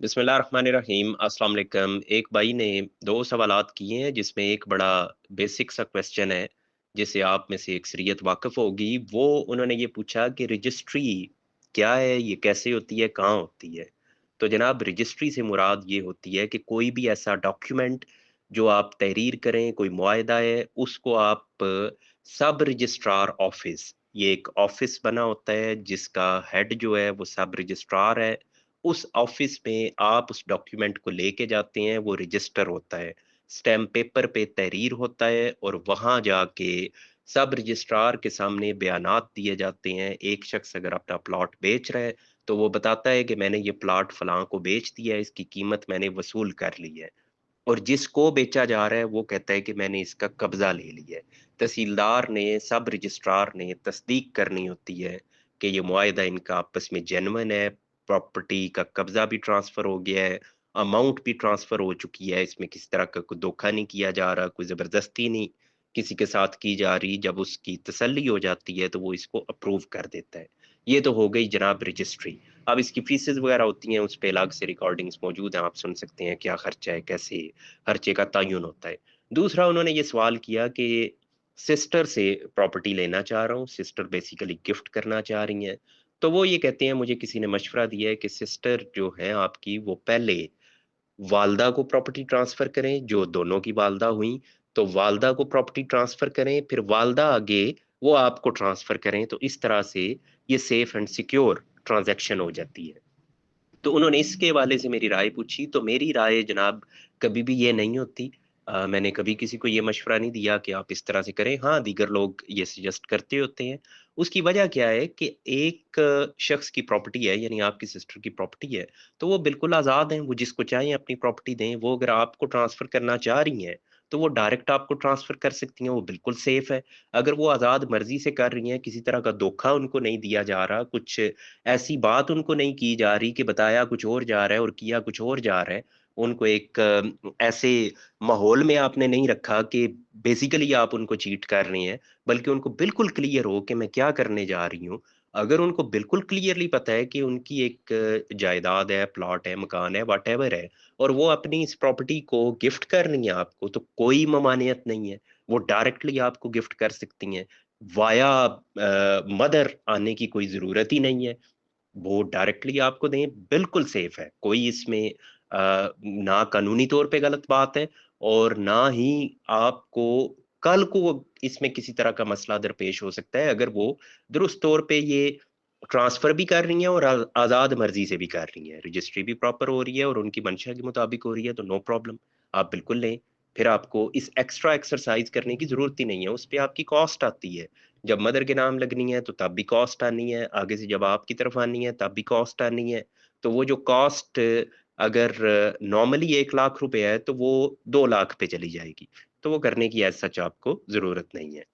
बिस्मिल्लाहिर्रहमानिर्रहीम अस्सलाम वालेकुम। एक भाई ने दो सवालात किए हैं जिसमें एक बड़ा बेसिक सा क्वेश्चन है जिसे आप में से अक्सरियत वाकिफ होगी। वो उन्होंने ये पूछा कि रजिस्ट्री क्या है, ये कैसे होती है, कहाँ होती है। तो जनाब, रजिस्ट्री से मुराद ये होती है कि कोई भी ऐसा डॉक्यूमेंट जो आप तहरीर करें, कोई मुआहदा है, उसको आप सब रजिस्ट्रार ऑफिस, ये एक ऑफिस बना होता है जिसका हेड जो है वो सब रजिस्ट्रार है। उस ऑफिस में आप उस डॉक्यूमेंट को लेके जाते हैं, वो रजिस्टर होता है, स्टैम्प पेपर पे तहरीर होता है और वहां जाके सब रजिस्ट्रार के सामने बयानात दिए जाते हैं। एक शख्स अगर अपना प्लॉट बेच रहा है तो वो बताता है कि मैंने ये प्लॉट फलां को बेच दिया है, इसकी कीमत मैंने वसूल कर ली है। और जिसको बेचा जा रहा है वो कहता है कि मैंने इसका कब्जा ले लिया है। तहसीलदार ने, सब रजिस्ट्रार ने तस्दीक करनी होती है कि ये मुआहिदा इनका आपस में जेन्युइन है, प्रॉपर्टी का कब्जा भी ट्रांसफर हो गया है, अमाउंट भी ट्रांसफर हो चुकी है, इसमें किसी तरह का कोई धोखा नहीं किया जा रहा, कोई जबरदस्ती नहीं किसी के साथ की जा रही। जब उसकी तसल्ली हो जाती है तो वो इसको अप्रूव कर देता है। ये तो हो गई जनाब रजिस्ट्री। अब इसकी फीसेस वगैरह होती हैं, उस पे अलग से रिकॉर्डिंग्स मौजूद हैं, आप सुन सकते हैं क्या खर्चा है, कैसे खर्चे का तयन होता है। दूसरा, उन्होंने ये सवाल किया कि सिस्टर से प्रॉपर्टी लेना चाह रहा हूँ, सिस्टर बेसिकली गिफ्ट करना चाह रही हैं। तो वो ये कहते हैं, मुझे किसी ने मशवरा दिया है कि सिस्टर जो है आपकी, वो पहले वालदा को प्रॉपर्टी ट्रांसफर करें, जो दोनों की वालदा हुई, तो वालदा को प्रॉपर्टी ट्रांसफर करें, फिर वालदा आगे वो आपको ट्रांसफर करें, तो इस तरह से ये सेफ एंड सिक्योर ट्रांजैक्शन हो जाती है। तो उन्होंने इसके हवाले से मेरी राय पूछी, तो मेरी राय जनाब कभी भी ये नहीं होती। मैंने कभी किसी को ये मशवरा नहीं दिया कि आप इस तरह से करें। हाँ, दीगर लोग ये सजेस्ट करते होते हैं। उसकी वजह क्या है कि एक शख्स की प्रॉपर्टी है, यानी आपकी सिस्टर की प्रॉपर्टी है, तो वो बिल्कुल आज़ाद हैं, वो जिसको चाहें अपनी प्रॉपर्टी दें। वो अगर आपको ट्रांसफ़र करना चाह रही हैं, तो वो डायरेक्ट आपको ट्रांसफ़र कर सकती हैं, वो बिल्कुल सेफ़ है। अगर वो आज़ाद मर्ज़ी से कर रही हैं, किसी तरह का धोखा उनको नहीं दिया जा रहा, कुछ ऐसी बात उनको नहीं की जा रही कि बताया कुछ और जा रहा है और किया कुछ और जा रहा है। उनको एक ऐसे माहौल में आपने नहीं रखा कि बेसिकली आप उनको चीट कर रहे हैं, बल्कि उनको बिल्कुल क्लियर हो कि मैं क्या करने जा रही हूँ। अगर उनको बिल्कुल क्लियरली पता है कि उनकी एक जायदाद है, प्लॉट है, मकान है, व्हाटएवर है, और वो अपनी इस प्रॉपर्टी को गिफ्ट कर रही हैं आपको, तो कोई ममानियत नहीं है। वो डायरेक्टली आपको गिफ्ट कर सकती हैं। वाया मदर आने की कोई ज़रूरत ही नहीं है। वो डायरेक्टली आपको दें, बिल्कुल सेफ है। कोई इसमें ना कानूनी तौर पे गलत बात है और ना ही आपको कल को इसमें किसी तरह का मसला दरपेश हो सकता है अगर वो दुरुस्त तौर पे ये ट्रांसफ़र भी कर रही हैं और आज़ाद मर्ज़ी से भी कर रही हैं। रजिस्ट्री भी प्रॉपर हो रही है और उनकी मंशा के मुताबिक हो रही है, तो नो प्रॉब्लम, आप बिल्कुल लें। फिर आपको इस एक्स्ट्रा एक्सरसाइज़ करने की ज़रूरत ही नहीं है, उस पे आपकी कॉस्ट आती है। जब मदर के नाम लगनी है तो तब भी कॉस्ट आनी है, आगे से जब आपकी तरफ आनी है तब भी कॉस्ट आनी है। तो वो जो कॉस्ट अगर नॉर्मली 1 लाख रुपए है तो वो 2 लाख पे चली जाएगी। तो वो करने की एज़ सच आपको ज़रूरत नहीं है।